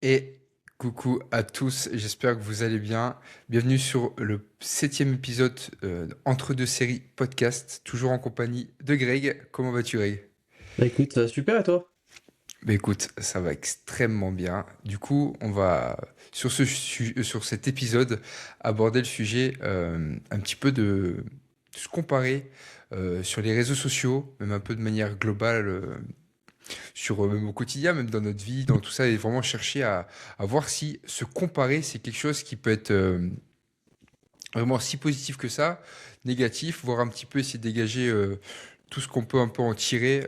Et coucou à tous, j'espère que vous allez bien. Bienvenue sur le septième épisode Entre deux séries podcast, toujours en compagnie de Greg. Comment vas-tu, Greg? Bah écoute, ça va super et toi? Bah écoute, ça va extrêmement bien. Du coup, on va sur cet épisode aborder le sujet un petit peu de se comparer sur les réseaux sociaux, même un peu de manière globale sur même au quotidien, même dans notre vie, dans tout ça, et vraiment chercher à voir si se comparer, c'est quelque chose qui peut être vraiment si positif que ça, négatif, voire un petit peu essayer de dégager tout ce qu'on peut un peu en tirer,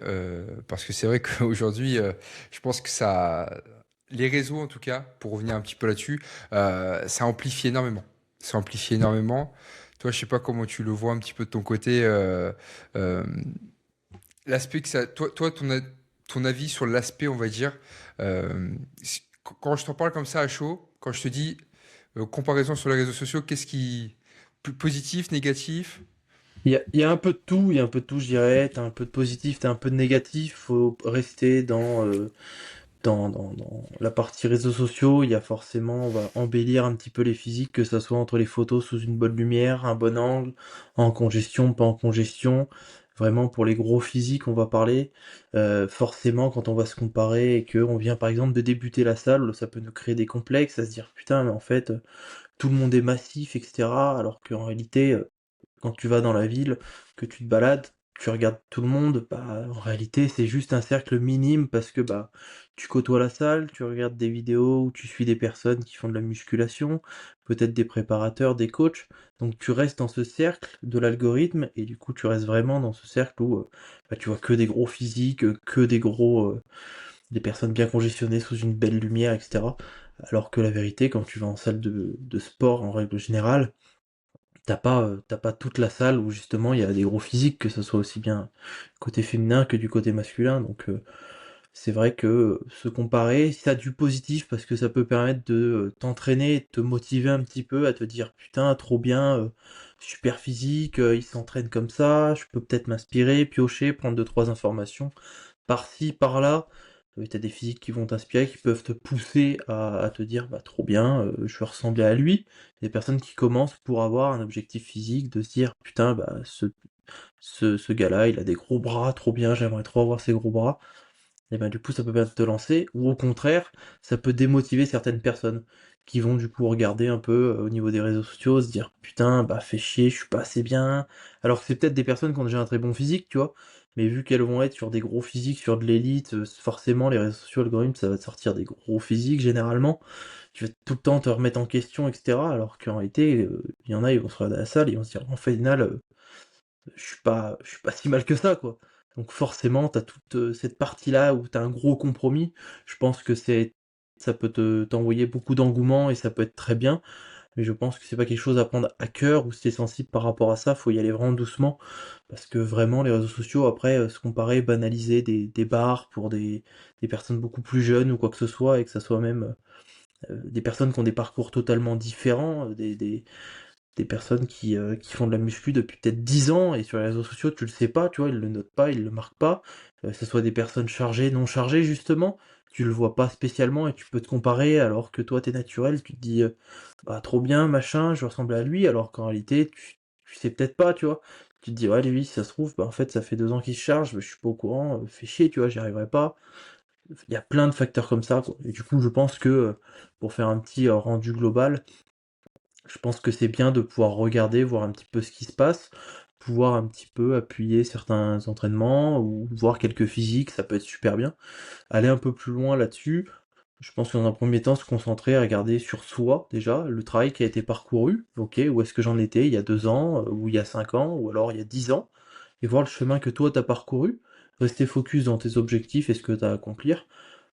parce que c'est vrai qu'aujourd'hui, je pense que ça, les réseaux en tout cas, pour revenir un petit peu là-dessus, ça amplifie énormément. Ça amplifie énormément. Toi, je sais pas comment tu le vois un petit peu de ton côté. Euh, L'aspect que ça. Toi ton avis sur l'aspect, on va dire. Quand je t'en parle comme ça à chaud, quand je te dis comparaison sur les réseaux sociaux, qu'est-ce qui. Positif, négatif? Il y a un peu de tout, il y a un peu de tout, je dirais. T'as un peu de positif, t'as un peu de négatif. Faut rester dans la partie réseaux sociaux. Il y a forcément, on va embellir un petit peu les physiques, que ça soit entre les photos sous une bonne lumière, un bon angle, en congestion, pas en congestion. Vraiment, pour les gros physiques, on va parler. Forcément, quand on va se comparer et qu'on vient par exemple de débuter la salle, ça peut nous créer des complexes, à se dire putain, mais en fait, tout le monde est massif, etc. Alors qu'en réalité, quand tu vas dans la ville, que tu te balades, tu regardes tout le monde, bah, en réalité, c'est juste un cercle minime parce que bah, tu côtoies la salle, tu regardes des vidéos où tu suis des personnes qui font de la musculation, peut-être des préparateurs, des coachs. Donc tu restes dans ce cercle de l'algorithme et du coup tu restes vraiment dans ce cercle où bah, tu vois que des gros physiques, que des personnes bien congestionnées sous une belle lumière, etc. Alors que la vérité, quand tu vas en salle de sport en règle générale, t'as pas toute la salle où justement il y a des gros physiques, que ce soit aussi bien côté féminin que du côté masculin. Donc c'est vrai que se comparer, ça a du positif parce que ça peut permettre de t'entraîner, de te motiver un petit peu à te dire putain trop bien, super physique, il s'entraîne comme ça, je peux peut-être m'inspirer, piocher, prendre deux trois informations par-ci, par-là. Tu des physiques qui vont t'inspirer, qui peuvent te pousser à te dire bah trop bien, je veux ressembler à lui. Des personnes qui commencent pour avoir un objectif physique, de se dire putain bah ce gars-là, il a des gros bras, trop bien, j'aimerais trop avoir ses gros bras. Et ben du coup ça peut bien te lancer, ou au contraire, ça peut démotiver certaines personnes qui vont du coup regarder un peu au niveau des réseaux sociaux, se dire putain bah fais chier, je suis pas assez bien. Alors que c'est peut-être des personnes qui ont déjà un très bon physique, tu vois, mais vu qu'elles vont être sur des gros physiques, sur de l'élite, forcément les réseaux sociaux, l'algorithme, ça va te sortir des gros physiques généralement. Tu vas tout le temps te remettre en question, etc. Alors qu'en réalité, il y en a, ils vont se regarder à la salle, ils vont se dire en final, je suis pas si mal que ça, quoi. Donc forcément, t'as toute cette partie-là où t'as un gros compromis. Je pense que ça peut t'envoyer beaucoup d'engouement et ça peut être très bien, mais je pense que c'est pas quelque chose à prendre à cœur ou si t'es sensible par rapport à ça, faut y aller vraiment doucement parce que vraiment les réseaux sociaux après se comparer, banaliser des bars pour des personnes beaucoup plus jeunes ou quoi que ce soit et que ça soit même des personnes qui ont des parcours totalement différents, des personnes qui font de la muscu depuis peut-être 10 ans et sur les réseaux sociaux tu le sais pas, tu vois, ils le notent pas, ils le marquent pas, que ce soit des personnes chargées, non chargées justement, tu le vois pas spécialement et tu peux te comparer alors que toi t'es naturel, tu te dis bah trop bien machin, je ressemble à lui alors qu'en réalité tu sais peut-être pas, tu vois. Tu te dis ouais lui si ça se trouve, bah en fait ça fait 2 ans qu'il se charge, mais je suis pas au courant, fais chier, tu vois, j'y arriverai pas. Il y a plein de facteurs comme ça, quoi. Et du coup je pense que pour faire un petit rendu global, je pense que c'est bien de pouvoir regarder, voir un petit peu ce qui se passe, pouvoir un petit peu appuyer certains entraînements ou voir quelques physiques, ça peut être super bien. Aller un peu plus loin là-dessus, je pense que dans un premier temps, se concentrer à regarder sur soi déjà, le travail qui a été parcouru, ok, où est-ce que j'en étais il y a 2 ans, ou il y a 5 ans, ou alors il y a 10 ans, et voir le chemin que toi t'as parcouru, rester focus dans tes objectifs et ce que t'as à accomplir,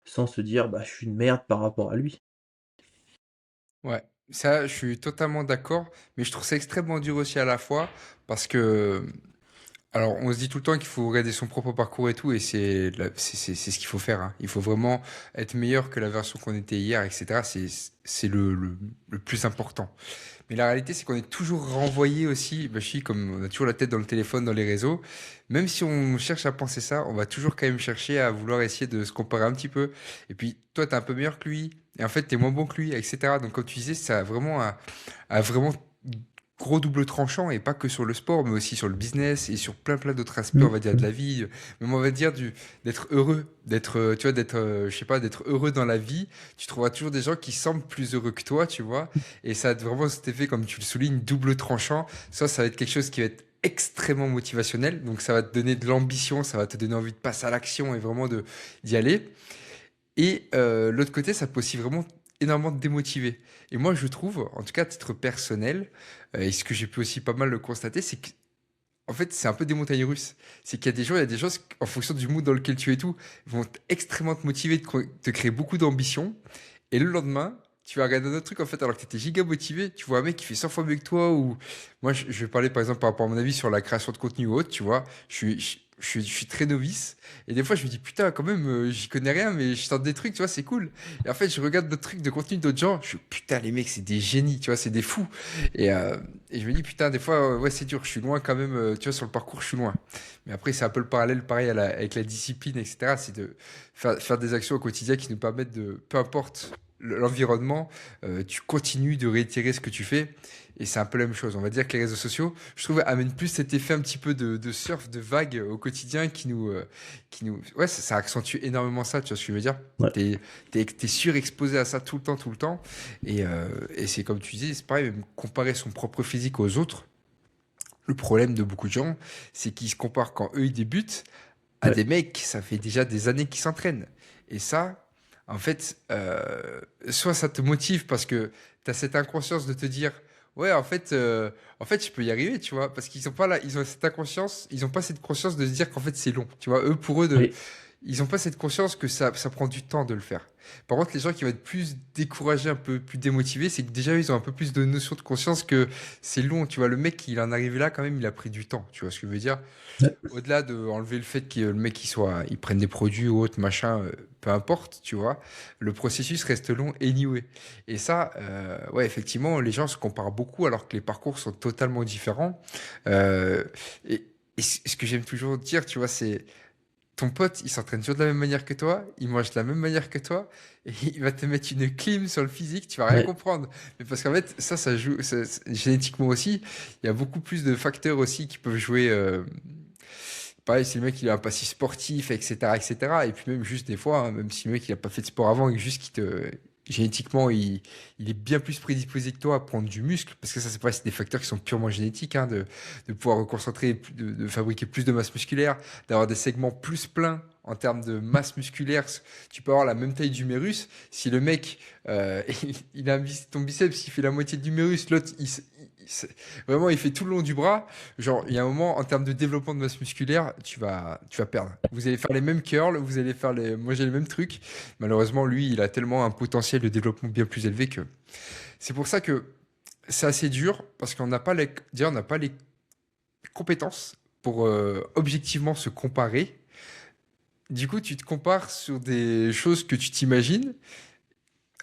sans se dire bah je suis une merde par rapport à lui. Ouais, ça, je suis totalement d'accord, mais je trouve ça extrêmement dur aussi à la fois, parce que alors, on se dit tout le temps qu'il faut regarder son propre parcours et tout, et c'est ce qu'il faut faire, hein. Il faut vraiment être meilleur que la version qu'on était hier, etc. C'est le plus important. Mais la réalité, c'est qu'on est toujours renvoyé aussi, bah, je suis comme on a toujours la tête dans le téléphone, dans les réseaux. Même si on cherche à penser ça, on va toujours quand même chercher à vouloir essayer de se comparer un petit peu. Et puis, toi, t'es un peu meilleur que lui. et en fait, t'es moins bon que lui, etc. Donc, comme tu disais, ça a vraiment un vraiment gros double tranchant, et pas que sur le sport, mais aussi sur le business et sur plein d'autres aspects, on Mm. va dire, de la vie. Même on va dire d'être heureux, tu vois, d'être, je sais pas, d'être heureux dans la vie. Tu trouveras toujours des gens qui semblent plus heureux que toi, tu vois. Et ça a vraiment cet effet, comme tu le soulignes, double tranchant. Ça va être quelque chose qui va être extrêmement motivationnel. Donc ça va te donner de l'ambition, ça va te donner envie de passer à l'action et vraiment d'y aller. Et l'autre côté, ça peut aussi vraiment énormément te démotiver. Et moi, je trouve, en tout cas à titre personnel, et ce que j'ai pu aussi pas mal le constater, c'est que en fait, c'est un peu des montagnes russes. C'est qu'il y a des gens, il y a des gens, en fonction du mood dans lequel tu es et tout, vont extrêmement te motiver, te créer beaucoup d'ambition. Et le lendemain, tu vas regarder un autre truc en fait, alors que tu étais giga motivé, tu vois un mec qui fait 100 fois mieux que toi, ou moi je vais parler par exemple par rapport à mon avis sur la création de contenu ou autre, tu vois, je suis très novice, et des fois je me dis putain, quand même, j'y connais rien, mais je tente des trucs, tu vois, c'est cool. Et en fait, je regarde d'autres trucs de contenu d'autres gens, je suis putain, les mecs, c'est des génies, tu vois, c'est des fous. Et, euh, et je me dis putain, des fois, ouais, c'est dur, je suis loin quand même, tu vois, sur le parcours, je suis loin. Mais après, c'est un peu le parallèle pareil avec la discipline, etc. C'est de faire des actions au quotidien qui nous permettent de, peu importe l'environnement, tu continues de réitérer ce que tu fais. Et c'est un peu la même chose. On va dire que les réseaux sociaux, je trouve, amènent plus cet effet un petit peu de surf, de vague au quotidien ouais, ça accentue énormément ça, tu vois ce que je veux dire? Ouais. T'es surexposé à ça tout le temps. Et c'est comme tu dis, c'est pareil, même comparer son propre physique aux autres. Le problème de beaucoup de gens, c'est qu'ils se comparent quand eux ils débutent à Ouais. des mecs, ça fait déjà des années qu'ils s'entraînent. Et ça, en fait, soit ça te motive parce que tu as cette inconscience de te dire, ouais, en fait, je peux y arriver, tu vois, parce qu'ils sont pas là, ils ont cette inconscience, ils ont pas cette conscience de se dire qu'en fait c'est long, tu vois, eux pour eux Oui. ils ont pas cette conscience que ça prend du temps de le faire. Par contre, les gens qui vont être plus découragés, un peu plus démotivés, c'est que déjà ils ont un peu plus de notion de conscience que c'est long, tu vois, le mec il en est arrivé là quand même, il a pris du temps, tu vois ce que je veux dire? Ouais. Au-delà de enlever le fait que le mec il prenne des produits ou autre machin, peu importe, tu vois, le processus reste long anyway. Et ça, ouais, effectivement, les gens se comparent beaucoup alors que les parcours sont totalement différents. Euh, et ce que j'aime toujours dire, tu vois, c'est ton pote, il s'entraîne toujours de la même manière que toi, il mange de la même manière que toi, et il va te mettre une clim sur le physique, tu vas rien Ouais. comprendre. Mais parce qu'en fait, ça joue, génétiquement aussi, il y a beaucoup plus de facteurs aussi qui peuvent jouer. Pareil, si le mec il a un passif sportif, etc., etc. Et puis même juste des fois, hein, même si le mec il a pas fait de sport avant et juste qu'il te génétiquement il est bien plus prédisposé que toi à prendre du muscle, parce que ça c'est pas c'est des facteurs qui sont purement génétiques, hein, de pouvoir reconcentrer, de fabriquer plus de masse musculaire, d'avoir des segments plus pleins en termes de masse musculaire. Tu peux avoir la même taille d'humérus. Si le mec il a ton biceps, il fait la moitié de l'humérus, l'autre vraiment il fait tout le long du bras. Genre, il y a un moment, en termes de développement de masse musculaire, tu vas perdre. Vous allez faire les mêmes curls, vous allez faire manger les mêmes trucs. Malheureusement, lui, il a tellement un potentiel de développement bien plus élevé que. C'est pour ça que c'est assez dur, parce qu'on n'a pas déjà, on n'a pas les compétences pour objectivement se comparer. Du coup, tu te compares sur des choses que tu t'imagines.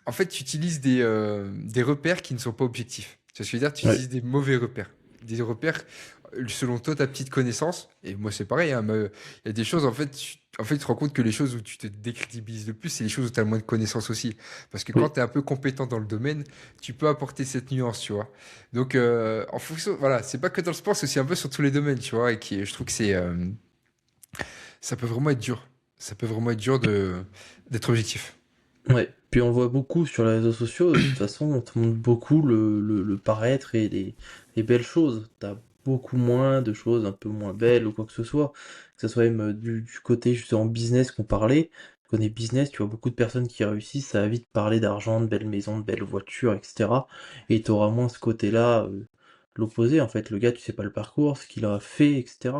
En fait, tu utilises des repères qui ne sont pas objectifs. Tu vois ce que je veux dire? Tu Ouais. utilises des mauvais repères. Des repères, selon toi, ta petite connaissance. Et moi, c'est pareil, hein, mais il y a des choses, en fait, tu te rends compte que les choses où tu te décrédibilises le plus, c'est les choses où tu as le moins de connaissances aussi. Parce que quand Oui. tu es un peu compétent dans le domaine, tu peux apporter cette nuance, tu vois. Donc, en fonction, voilà, c'est pas que dans le sport, c'est aussi un peu sur tous les domaines, tu vois. Je trouve que ça peut vraiment être dur. Ça peut vraiment être dur d'être objectif. Ouais. Puis on voit beaucoup sur les réseaux sociaux, de toute façon, on te montre beaucoup le paraître et les belles choses. T'as beaucoup moins de choses un peu moins belles ou quoi que ce soit. Que ce soit même du côté justement business qu'on parlait. Qu'on est business, tu vois beaucoup de personnes qui réussissent, ça va vite parler d'argent, de belles maisons, de belles voitures, etc. Et t'auras moins ce côté-là, l'opposé en fait. Le gars, tu sais pas le parcours, ce qu'il a fait, etc.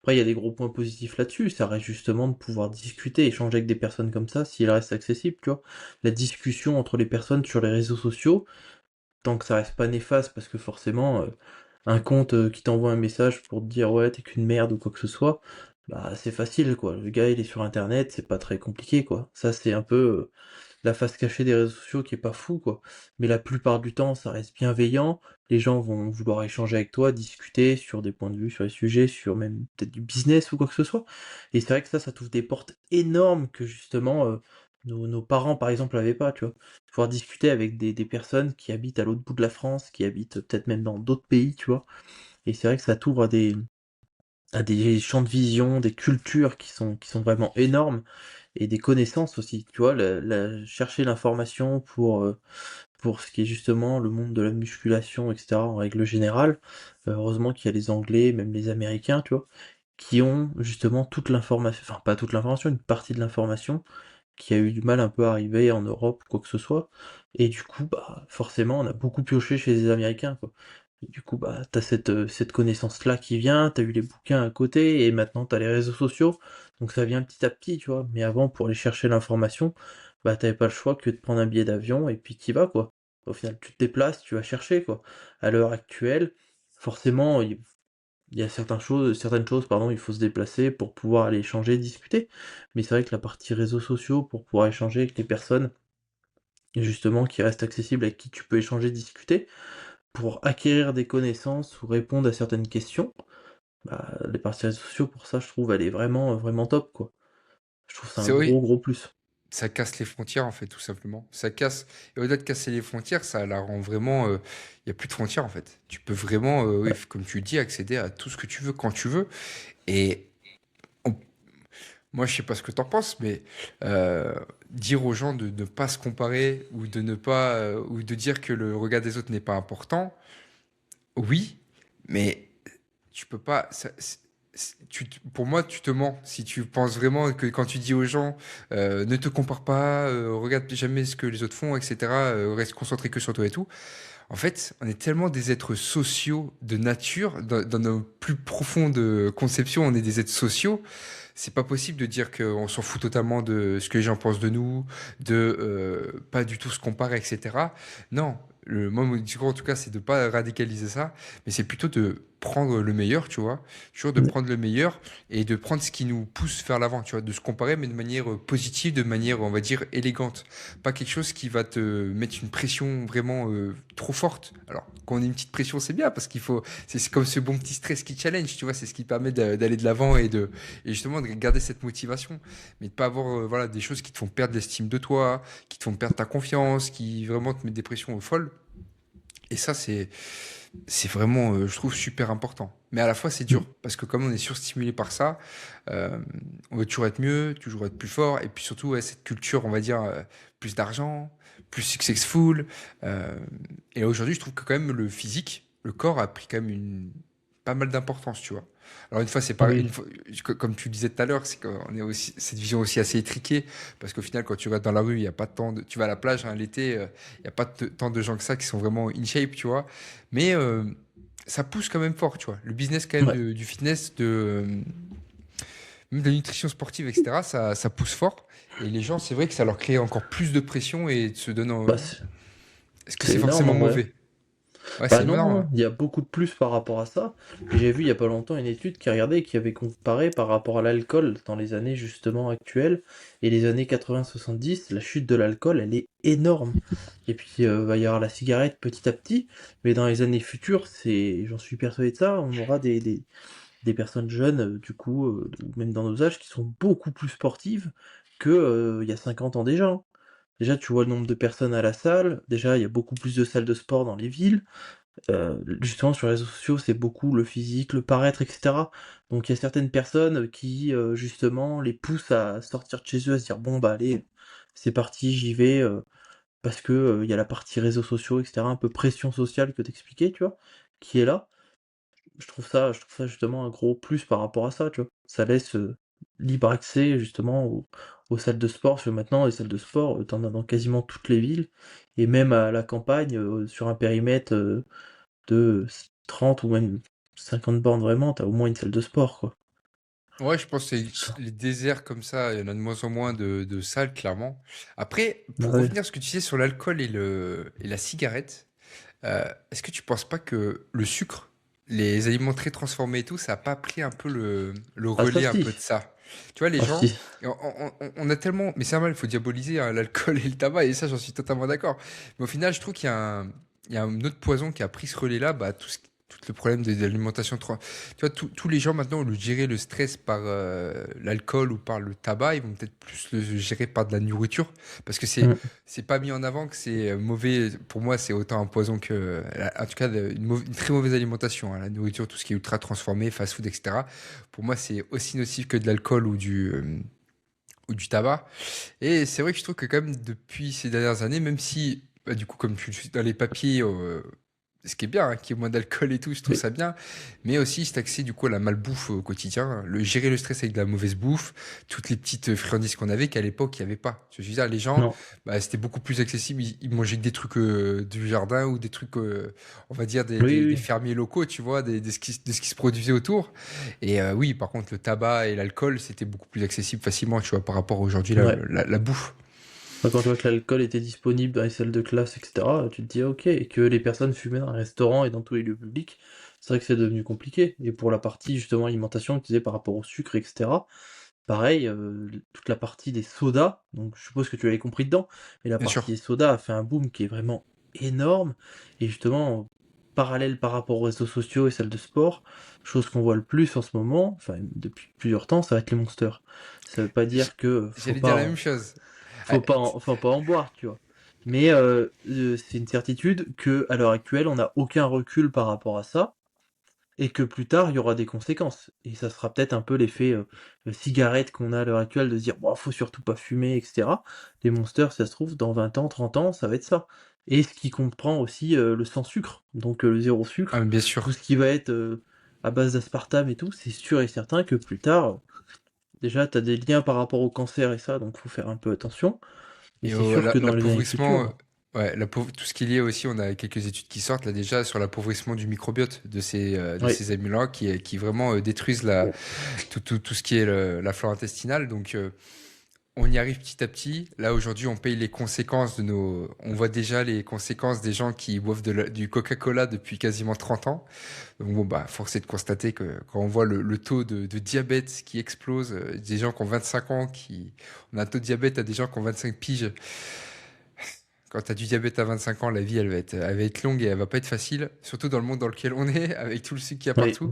Après, il y a des gros points positifs là-dessus, ça reste justement de pouvoir discuter, échanger avec des personnes comme ça, s'il reste accessible, tu vois. La discussion entre les personnes sur les réseaux sociaux, tant que ça reste pas néfaste, parce que forcément, un compte qui t'envoie un message pour te dire ouais, t'es qu'une merde ou quoi que ce soit, bah c'est facile, quoi. Le gars, il est sur Internet, c'est pas très compliqué, quoi. Ça, c'est un peu la face cachée des réseaux sociaux qui est pas fou, quoi. Mais la plupart du temps, ça reste bienveillant. Les gens vont vouloir échanger avec toi, discuter sur des points de vue, sur les sujets, sur même peut-être du business ou quoi que ce soit. Et c'est vrai que ça t'ouvre des portes énormes que justement, nos parents, par exemple, l'avaient pas, tu vois? Pouvoir discuter avec des personnes qui habitent à l'autre bout de la France, qui habitent peut-être même dans d'autres pays, tu vois? Et c'est vrai que ça t'ouvre à des champs de vision, des cultures qui sont vraiment énormes et des connaissances aussi, tu vois? Chercher l'information pour ce qui est justement le monde de la musculation et cetera en règle générale, heureusement qu'il y a les Anglais, même les Américains, tu vois? Qui ont justement toute l'information, enfin pas toute l'information, une partie de l'information qui a eu du mal un peu à arriver en Europe ou quoi que ce soit. Et du coup, bah, forcément, on a beaucoup pioché chez les Américains, quoi. Et du coup, bah, t'as cette connaissance-là qui vient, t'as eu les bouquins à côté, et maintenant t'as les réseaux sociaux, donc ça vient petit à petit, tu vois. Mais avant, pour aller chercher l'information, bah, t'avais pas le choix que de prendre un billet d'avion, et puis t'y vas, quoi. Au final, tu te déplaces, tu vas chercher, quoi. À l'heure actuelle, forcément, il y a certaines choses, pardon, il faut se déplacer pour pouvoir aller échanger, discuter. Mais c'est vrai que la partie réseaux sociaux, pour pouvoir échanger avec les personnes, justement, qui restent accessibles, avec qui tu peux échanger, discuter, pour acquérir des connaissances ou répondre à certaines questions, bah, les parties réseaux sociaux, pour ça, je trouve, elle est vraiment, vraiment top, quoi. Je trouve ça un C'est oui, gros, gros plus. ça casse les frontières en fait, tout simplement. Ça casse et au-delà de casser les frontières, ça la rend vraiment, il y a plus de frontières en fait. Tu peux vraiment, oui, Ouais. comme tu dis, accéder à tout ce que tu veux quand tu veux et on moi, je sais pas ce que tu en penses, mais dire aux gens de ne pas se comparer ou de ne pas, ou de dire que le regard des autres n'est pas important, oui, mais tu peux pas. Pour moi, tu te mens si tu penses vraiment que quand tu dis aux gens ne te compare pas, regarde jamais ce que les autres font, etc., reste concentré que sur toi et tout. En fait, on est tellement des êtres sociaux de nature, dans nos plus profondes conceptions, on est des êtres sociaux. C'est pas possible de dire qu'on s'en fout totalement de ce que les gens pensent de nous, de pas du tout se comparer, etc. Non, moi, mon discours en tout cas, c'est de pas radicaliser ça, mais c'est plutôt de prendre le meilleur, tu vois, toujours de prendre le meilleur et de prendre ce qui nous pousse vers l'avant, tu vois, de se comparer, mais de manière positive, de manière, on va dire, élégante. Pas quelque chose qui va te mettre une pression vraiment trop forte. Alors, quand on a une petite pression, c'est bien parce qu'il faut, c'est comme ce bon petit stress qui challenge, tu vois, c'est ce qui permet d'aller de l'avant et justement de garder cette motivation, mais de pas avoir voilà, des choses qui te font perdre l'estime de toi, qui te font perdre ta confiance, qui vraiment te mettent des pressions folles. Et ça, c'est vraiment, je trouve, super important. Mais à la fois, c'est dur, parce que comme on est surstimulé par ça, euh, on veut toujours être mieux, toujours être plus fort, et puis surtout, ouais, cette culture, on va dire, plus d'argent, plus successful. euh, et aujourd'hui, je trouve que quand même le physique, le corps a pris quand même pas mal d'importance, tu vois. Alors une fois, c'est pas une Oui. fois, comme tu le disais tout à l'heure, c'est qu'on est aussi cette vision aussi assez étriquée, parce qu'au final, quand tu vas dans la rue, il y a pas tant de, tu vas à la plage hein, l'été, il y a pas tant de gens que ça qui sont vraiment in shape, tu vois. Mais ça pousse quand même fort, tu vois. Le business quand même Ouais. du fitness, même de la nutrition sportive, etc., ça pousse fort. Et les gens, c'est vrai que ça leur crée encore plus de pression et se donne. Bah, Est-ce que c'est c'est énorme forcément en vrai. mauvais? Ouais, c'est Bah non, énorme, non, hein. il y a beaucoup de plus par rapport à ça. Et j'ai vu il y a pas longtemps une étude qui regardait et qui avait comparé par rapport à l'alcool dans les années justement actuelles et les années 80-70, la chute de l'alcool, elle est énorme. Et puis va y avoir la cigarette petit à petit, mais dans les années futures, j'en suis persuadé de ça, on aura des personnes jeunes, du coup, ou même dans nos âges, qui sont beaucoup plus sportives que il y a 50 ans déjà, hein. Déjà, tu vois le nombre de personnes à la salle, déjà il y a beaucoup plus de salles de sport dans les villes. Justement sur les réseaux sociaux, c'est beaucoup le physique, le paraître, et cetera. Donc il y a certaines personnes qui, justement, les poussent à sortir de chez eux, à se dire: «Bon, bah, allez, c'est parti, j'y vais», parce que, il y a la partie réseaux sociaux, et cetera, un peu pression sociale que tu tu vois? Qui est là. Je trouve ça justement un gros plus par rapport à ça, tu vois? Ça laisse, libre accès justement aux salles de sport, parce que maintenant les salles de sport, tu as dans quasiment toutes les villes et même à la campagne, sur un périmètre, de 30 ou même 50 bornes vraiment, t'as au moins une salle de sport, quoi. Ouais, je pense que c'est les déserts comme ça, il y en a de moins en moins de salles, clairement. Après, Bah pour ouais. revenir à ce que tu disais sur l'alcool et la cigarette, est-ce que tu penses pas que le sucre, les aliments très transformés et tout, ça a pas pris un peu le Ah ça relais un peu si, de ça? Tu vois, les ah gens, si. on a tellement, mais c'est normal, il faut diaboliser hein, l'alcool et le tabac, et ça, j'en suis totalement d'accord. Mais au final, je trouve qu'il y a un autre poison qui a pris ce relais-là, bah, Tout le problème de l'alimentation. Tu vois, tous les gens maintenant, au lieu de gérer le stress par l'alcool ou par le tabac, ils vont peut-être plus le gérer par de la nourriture. Parce que Mm. c'est pas mis en avant que c'est mauvais. Pour moi, c'est autant un poison que. En tout cas, une très mauvaise alimentation, hein. La nourriture, tout ce qui est ultra transformé, fast-food, etc. Pour moi, c'est aussi nocif que de l'alcool ou du tabac. Et c'est vrai que je trouve que, quand même, depuis ces dernières années, même si, bah, du coup, comme je suis dans les papiers. Ce qui est bien, hein, qu'il y ait moins d'alcool et tout, je trouve Oui. ça bien. Mais aussi, c'est accès du coup à la malbouffe au quotidien, gérer le stress avec de la mauvaise bouffe, toutes les petites friandises qu'on avait qu'à l'époque, il n'y avait pas. Je veux dire, les gens, Non. bah, c'était beaucoup plus accessible. Ils mangeaient que des trucs du jardin ou des trucs, on va dire, Oui, des oui. fermiers locaux, tu vois, de ce qui se produisait autour. Et oui, par contre, le tabac et l'alcool, c'était beaucoup plus accessible facilement, tu vois, par rapport à aujourd'hui, Ouais. la bouffe. Enfin, quand tu vois que l'alcool était disponible dans les salles de classe, etc., tu te dis ok, et que les personnes fumaient dans les restaurants et dans tous les lieux publics, c'est vrai que c'est devenu compliqué. Et pour la partie justement alimentation, tu disais par rapport au sucre, etc., pareil, toute la partie des sodas, donc je suppose que tu l'avais compris dedans, mais la Bien sûr. partie des sodas a fait un boom qui est vraiment énorme, et justement, parallèle par rapport aux réseaux sociaux et salles de sport, chose qu'on voit le plus en ce moment, enfin depuis plusieurs temps, ça va être les Monsters. Ça veut pas J- dire que J'allais dire la même chose. Ah, faut pas en boire, tu vois. Mais c'est une certitude que à l'heure actuelle, on n'a aucun recul par rapport à ça, et que plus tard, il y aura des conséquences. Et ça sera peut-être un peu l'effet cigarette qu'on a à l'heure actuelle de se dire, bon, faut surtout pas fumer, etc. Les Monsters, ça se trouve, dans 20 ans, 30 ans, ça va être ça. Et ce qui comprend aussi le sans sucre, donc le zéro sucre, bien tout sûr. ce qui va être à base d'aspartame et tout, c'est sûr et certain que plus tard, déjà, t'as des liens par rapport au cancer et ça, donc faut faire un peu attention. Et Et c'est sûr que dans les années l'appauvrissement, futures. ouais, tout ce qui est lié aussi, on a quelques études qui sortent là déjà sur l'appauvrissement du microbiote de Oui, ces amidons qui vraiment détruisent tout ce qui est la flore intestinale. Donc, on y arrive petit à petit. Là, aujourd'hui, on paye les conséquences de nos. On voit déjà les conséquences des gens qui boivent du Coca-Cola depuis quasiment 30 ans. Donc, bon, bah, force est de constater que quand on voit le taux de diabète qui explose, des gens qui ont 25 ans, on a un taux de diabète à des gens qui ont 25 piges. Quand tu as du diabète à 25 ans, la vie, elle va être longue et elle va pas être facile, surtout dans le monde dans lequel on est, avec tout le sucre qu'il y a oui, partout.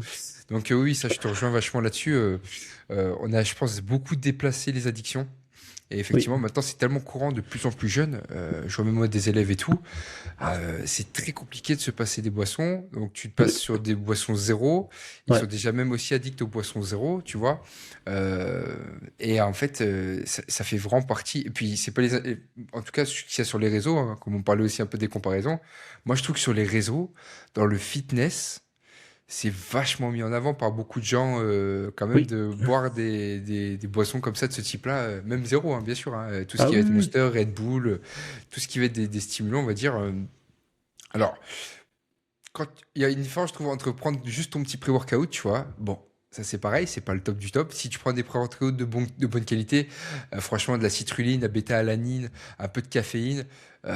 Donc oui, ça, je te rejoins vachement là-dessus. On a, je pense, beaucoup déplacé les addictions. Et oui, effectivement, maintenant, c'est tellement courant de plus en plus jeune. Je vois même moi des élèves et tout. C'est très compliqué de se passer des boissons. Donc, tu te passes oui, sur des boissons zéro. Ils ouais, sont déjà même aussi addicts aux boissons zéro, tu vois. Euh, et en fait, ça fait vraiment partie. Et puis, c'est pas en tout cas, ce qu'il y a sur les réseaux, hein, comme on parlait aussi un peu des comparaisons. Moi, je trouve que sur les réseaux, dans le fitness, c'est vachement mis en avant par beaucoup de gens, quand même, oui. de boire des boissons comme ça, de ce type-là, même zéro, hein, bien sûr, hein, tout ce Ah qui oui, va être oui, oui. Monster, Red Bull, tout ce qui va être des stimulants, on va dire. Alors, quand il y a une différence, je trouve, entre prendre juste ton petit pré-workout, tu vois, bon, ça c'est pareil, c'est pas le top du top. Si tu prends des pré-workouts de bonne qualité, franchement, de la citrulline, de la bêta-alanine, un peu de caféine,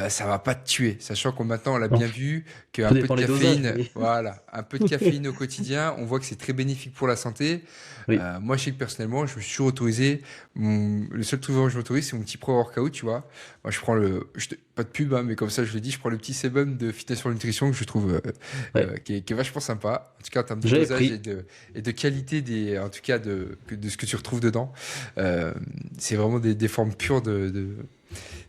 ça va pas te tuer. Sachant qu'on maintenant, on l'a Non, bien vu, qu'un tout peu de dépend les dosages, caféine, mais voilà, un peu de caféine au quotidien, on voit que c'est très bénéfique pour la santé. oui, Moi, je sais que personnellement, je me suis toujours autorisé. Le seul truc vraiment que je m'autorise, c'est mon petit pro-workout, tu vois. Moi, je prends pas de pub, hein, mais comme ça, je le dis, je prends le petit Sebum de Fitness for Nutrition que je trouve ouais. qui est vachement sympa. En tout cas, en termes de J'avais dosage pris. et de qualité en tout cas, de ce que tu retrouves dedans. Euh, c'est vraiment des formes pures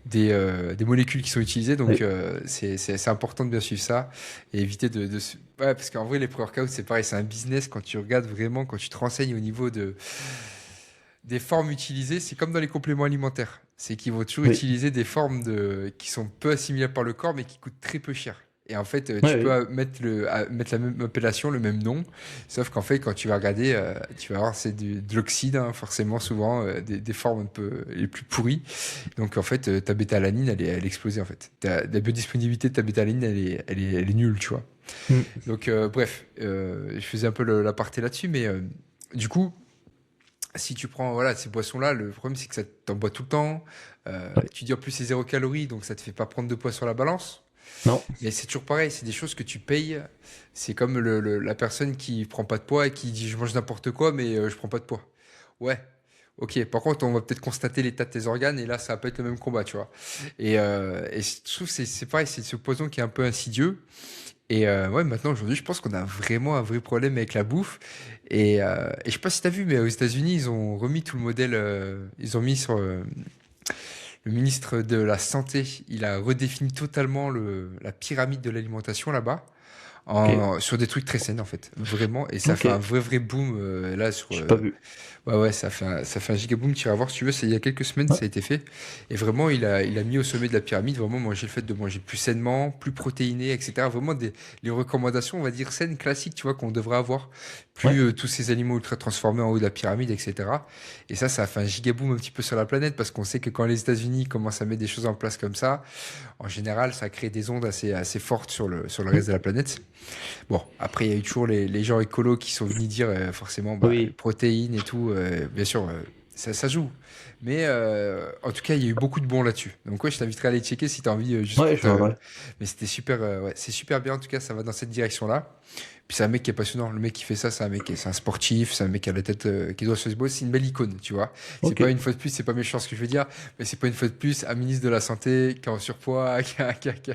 des molécules qui sont utilisées. Donc, Oui, c'est important de bien suivre ça et éviter ouais, parce qu'en vrai, les pre-workouts, c'est pareil, c'est un business quand tu regardes vraiment, quand tu te renseignes au niveau des formes utilisées, c'est comme dans les compléments alimentaires. C'est qu'ils vont toujours oui, utiliser des formes qui sont peu assimilables par le corps, mais qui coûtent très peu cher. Et en fait, oui, tu peux oui. mettre la même appellation, le même nom, sauf qu'en fait, quand tu vas regarder, tu vas voir c'est de l'oxyde, hein, forcément, souvent, des formes un peu les plus pourries. Donc en fait, ta bêta-alanine, elle est explosée en fait. La biodisponibilité de ta bêta-alanine, elle est nulle, tu vois. Mm. Donc bref, je faisais un peu l'aparté là-dessus, mais du coup, si tu prends voilà, ces boissons-là, le problème c'est que ça t'en boit tout le temps. Ouais. Tu dis en plus c'est 0 calories, donc ça te fait pas prendre de poids sur la balance. Non, Mais c'est toujours pareil, c'est des choses que tu payes. C'est comme la personne qui prend pas de poids et qui dit je mange n'importe quoi, mais je prends pas de poids. Ouais, ok. Par contre, on va peut-être constater l'état de tes organes et là, ça va pas être le même combat, tu vois. Et je trouve que c'est pareil, c'est ce poison qui est un peu insidieux Et ouais, maintenant, aujourd'hui, je pense qu'on a vraiment un vrai problème avec la bouffe. Et je sais pas si t'as vu, mais aux États-Unis, ils ont remis tout le modèle. Ils ont mis sur le ministre de la Santé, il a redéfini totalement la pyramide de l'alimentation là-bas. Ok, Sur des trucs très sains en fait, vraiment, et ça ok, fait un vrai boom là sur j'ai pas vu. ouais, ouais, ça fait un giga boom. Tu vas voir, si tu veux, c'est il y a quelques semaines, Ouais, ça a été fait. Et vraiment, il a mis au sommet de la pyramide, vraiment, manger le fait de manger plus sainement, plus protéiné, etc. Vraiment, les recommandations, on va dire, saines, classiques, tu vois, qu'on devrait avoir. ouais, Plus tous ces animaux ultra transformés en haut de la pyramide, etc. Et ça a fait un giga boom un petit peu sur la planète, parce qu'on sait que quand les États-Unis commencent à mettre des choses en place comme ça, en général, ça crée des ondes assez fortes sur le hmm, reste de la planète. Bon, après, il y a eu toujours les gens écolos qui sont venus dire forcément bah, les oui, protéines et tout. Bien sûr, ça joue. Mais en tout cas, il y a eu beaucoup de bons là-dessus. Donc, ouais, je t'inviterai à aller checker si tu as envie, juste ouais, pour je te. regarderai. Mais c'était super, ouais, c'est super bien. En tout cas, ça va dans cette direction-là. Puis c'est un mec qui est passionnant. Le mec qui fait ça, c'est un sportif, c'est un mec qui a la tête qui doit se bosser. C'est une belle icône, tu vois. C'est Ok, pas une fois de plus, c'est pas méchant ce que je veux dire, mais c'est pas une fois de plus un ministre de la Santé qui est en surpoids,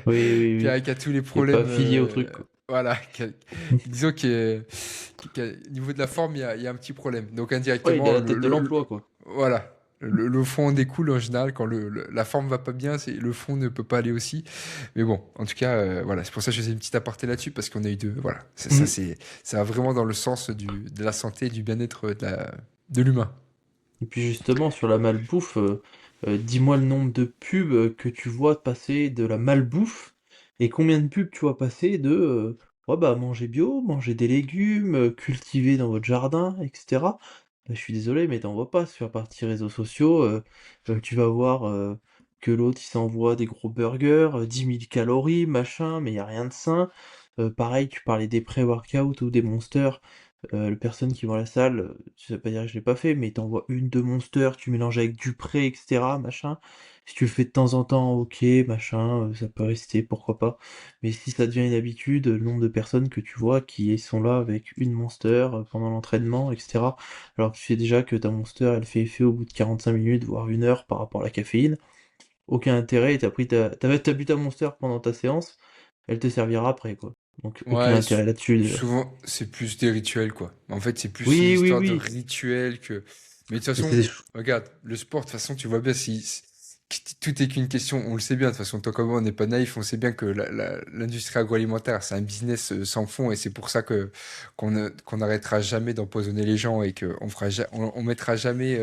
oui, oui, oui, qui a tous les qui est pas problèmes. affilié au truc, quoi. Voilà, disons qu'au niveau de la forme, il y a un petit problème. Donc Ouais, il est à indirectement, la tête de l'emploi, quoi. voilà, le fond découle en général quand la forme va pas bien, le fond ne peut pas aller aussi. Mais bon, en tout cas, voilà, c'est pour ça que je faisais une petite aparté là-dessus parce qu'on a eu voilà, Hmm. ça va vraiment dans le sens de la santé et du bien-être de l'humain. Et puis justement, sur la malbouffe, dis-moi le nombre de pubs que tu vois passer de la malbouffe et combien de pubs tu vois passer de ouais, bah, manger bio, manger des légumes, cultiver dans votre jardin, etc. Bah, je suis désolé, mais t'en vois pas sur la partie réseaux sociaux. Tu vas voir que l'autre il s'envoie des gros burgers, 10 000 calories, machin, mais il n'y a rien de sain. Pareil, tu parlais des pré-workouts ou des monsters. Les personnes qui vont à la salle, ça veut pas dire que je l'ai pas fait, mais t'envoies une, deux monsters, tu mélanges avec du pré, etc., machin. Si tu le fais de temps en temps, ok, machin, ça peut rester, pourquoi pas. Mais si ça devient une habitude, le nombre de personnes que tu vois qui sont là avec une monster pendant l'entraînement, etc. Alors que tu sais déjà que ta monster, elle fait effet au bout de 45 minutes, voire 1 heure par rapport à la caféine. Aucun intérêt, et t'as bu ta monster pendant ta séance, elle te servira après, quoi. Donc aucun Ouais, intérêt là-dessus déjà. souvent, c'est plus des rituels, quoi. En fait, c'est plus une Oui, oui, histoire de oui. rituel que. Mais de toute Mais façon, c'est regarde, le sport, de toute façon, tu vois bien tout est qu'une question. On le sait bien, de toute façon, toi comme moi, on n'est pas naïf. On sait bien que l'industrie agroalimentaire, c'est un business sans fond, et c'est pour ça que qu'on n'arrêtera jamais d'empoisonner les gens et qu'on on mettra jamais,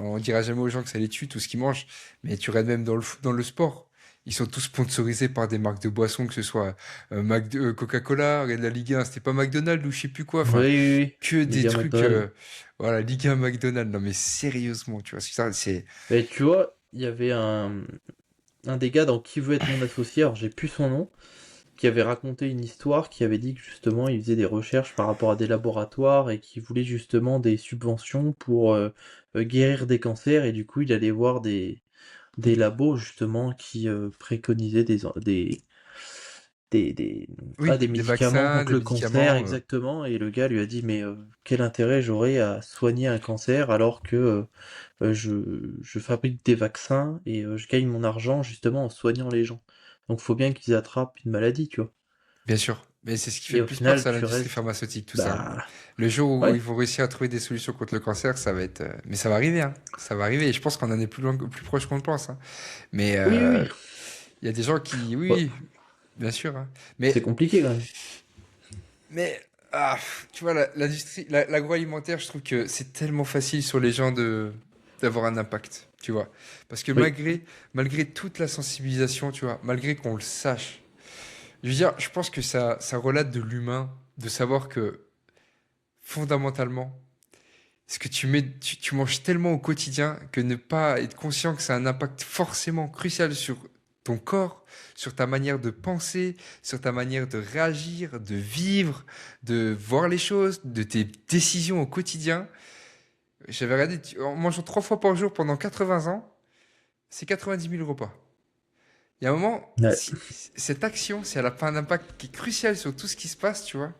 on dira jamais aux gens que ça les tue tout ce qu'ils mangent. Mais tu regardes même dans le sport. Ils sont tous sponsorisés par des marques de boissons, que ce soit Coca-Cola, regarde la Ligue 1, c'était pas McDonald's ou je sais plus quoi. Oui, Enfin, oui, oui. que des Liga trucs. McDonald. Voilà, Ligue 1 McDonald's. Non, mais sérieusement, tu vois, c'est. Mais tu vois, il y avait un des gars dans Qui veut être mon associé, alors j'ai plus son nom, qui avait raconté une histoire, qui avait dit que justement il faisait des recherches par rapport à des laboratoires et qui voulait justement des subventions pour guérir des cancers et du coup il allait voir des labos justement qui préconisaient des, Oui, des des médicaments vaccins, contre des le cancer, médicaments. exactement. Et le gars lui a dit, mais quel intérêt j'aurais à soigner un cancer alors que je fabrique des vaccins et je gagne mon argent justement en soignant les gens. Donc faut bien qu'ils attrapent une maladie, tu vois. Bien sûr. Mais c'est ce qui fait Et le au plus peur, final, c'est tu l'industrie restes... pharmaceutique, tout ça. Bah... Le jour où ils Ouais, vont réussir à trouver des solutions contre le cancer, ça va être. Mais ça va arriver, hein. Ça va arriver. Et je pense qu'on en est plus loin, plus proche qu'on le pense, hein. Mais oui, oui, oui. il y a des gens qui. Oui, Ouais, oui, bien sûr, hein. c'est Mais compliqué quand même. Mais, tu vois, l'industrie, l'agroalimentaire, je trouve que c'est tellement facile sur les gens d'avoir un impact, tu vois. Parce que Oui, malgré toute la sensibilisation, tu vois, malgré qu'on le sache, je veux dire, je pense que ça relate de l'humain, de savoir que, fondamentalement, ce que tu manges tellement au quotidien que ne pas être conscient que ça a un impact forcément crucial sur ton corps, sur ta manière de penser, sur ta manière de réagir, de vivre, de voir les choses, de tes décisions au quotidien. J'avais regardé, en mangeant 3 fois par jour pendant 80 ans, c'est 90 000 repas. Il y a un moment, ouais. si cette action, si elle n'a pas un impact qui est crucial sur tout ce qui se passe, tu vois,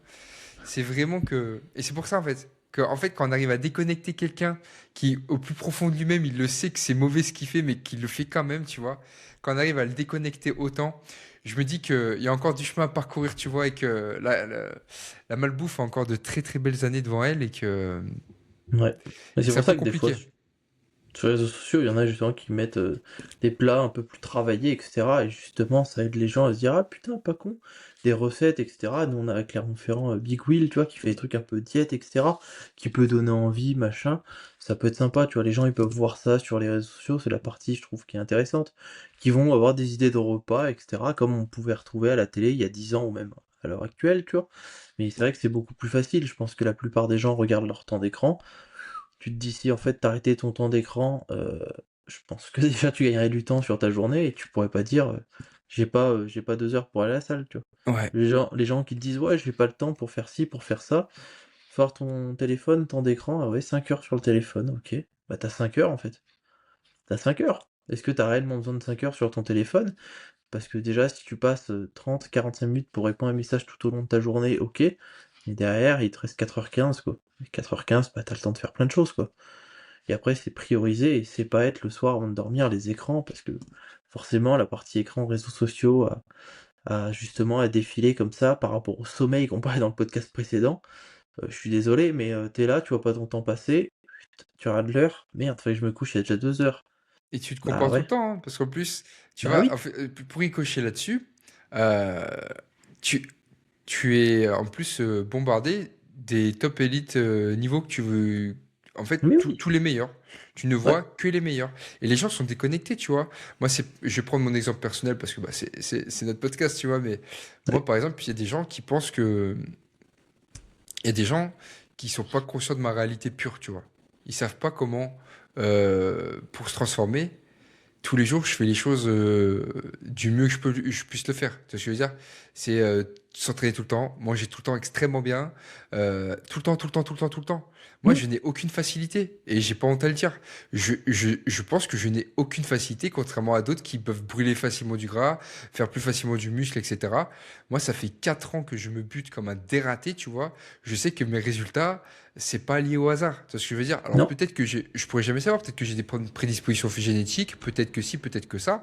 c'est vraiment que. Et c'est pour ça, en fait. En fait, quand on arrive à déconnecter quelqu'un qui, au plus profond de lui-même, il le sait que c'est mauvais ce qu'il fait, mais qu'il le fait quand même, tu vois. Quand on arrive à le déconnecter autant, je me dis qu'il y a encore du chemin à parcourir, tu vois, et que la malbouffe a encore de très très belles années devant elle Ouais. Et et que c'est c'est un pour peu ça que des fois, compliqué. sur les réseaux sociaux, il y en a justement qui mettent des plats un peu plus travaillés, etc. Et justement, ça aide les gens à se dire, ah putain, pas con, des recettes, etc. Nous, on a Clermont-Ferrand Big Wheel, tu vois, qui fait des trucs un peu diète, etc. Qui peut donner envie, machin. Ça peut être sympa, tu vois, les gens, ils peuvent voir ça sur les réseaux sociaux, c'est la partie, je trouve, qui est intéressante. Qui vont avoir des idées de repas, etc. Comme on pouvait retrouver à la télé il y a 10 ans ou même à l'heure actuelle, tu vois. Mais c'est vrai que c'est beaucoup plus facile. Je pense que la plupart des gens regardent leur temps d'écran. Tu te dis si en fait t'arrêtais ton temps d'écran, je pense que déjà tu gagnerais du temps sur ta journée et tu pourrais pas dire j'ai pas 2 heures pour aller à la salle, tu vois. Ouais. Les gens qui te disent ouais j'ai pas le temps pour faire ci, pour faire ça, faire ton téléphone, temps d'écran, ah ouais 5 heures sur le téléphone, ok. Bah t'as 5 heures en fait. T'as 5 heures. Est-ce que t'as réellement besoin de 5 heures sur ton téléphone? Parce que déjà si tu passes 30-45 minutes pour répondre à un message tout au long de ta journée, ok. Mais derrière, il te reste 4h15 quoi. Et 4h15, bah t'as le temps de faire plein de choses quoi. Et après, c'est prioriser et c'est pas être le soir avant de dormir les écrans parce que forcément, la partie écran, réseaux sociaux a justement à défiler comme ça par rapport au sommeil qu'on parlait dans le podcast précédent. Je suis désolé, mais t'es là, tu vois pas ton temps passer, tu regardes l'heure, merde, fallait que je me couche il y a déjà 2 heures. Et tu te Bah compares tout le ouais, temps, hein, parce qu'en plus, tu bah vois, oui, en fait, pour y cocher là-dessus, euh, tu, tu es en plus bombardé des top élites niveaux que tu veux. En fait, mais oui, tous les meilleurs. Tu ne ouais, vois que les meilleurs. Et les gens sont déconnectés, tu vois. Moi, je vais prendre mon exemple personnel parce que bah, c'est notre podcast, tu vois. Mais moi, ouais, par exemple, il y a des gens qui pensent que. Il y a des gens qui sont pas conscients de ma réalité pure, tu vois. Ils savent pas comment, pour se transformer, tous les jours, je fais les choses du mieux que je puisse le faire. Tu vois ce que je veux dire? C'est s'entraîner tout le temps, manger tout le temps extrêmement bien, tout le temps, tout le temps, tout le temps, tout le temps. Moi, hmm, je n'ai aucune facilité et j'ai pas honte à le dire. Je pense que je n'ai aucune facilité, contrairement à d'autres qui peuvent brûler facilement du gras, faire plus facilement du muscle, etc. Moi, ça fait 4 ans que je me bute comme un dératé, tu vois. Je sais que mes résultats, c'est pas lié au hasard. Tu vois ce que je veux dire? Alors non, peut-être que je pourrais jamais savoir, peut-être que j'ai des prédispositions génétiques, peut-être que si, peut-être que ça.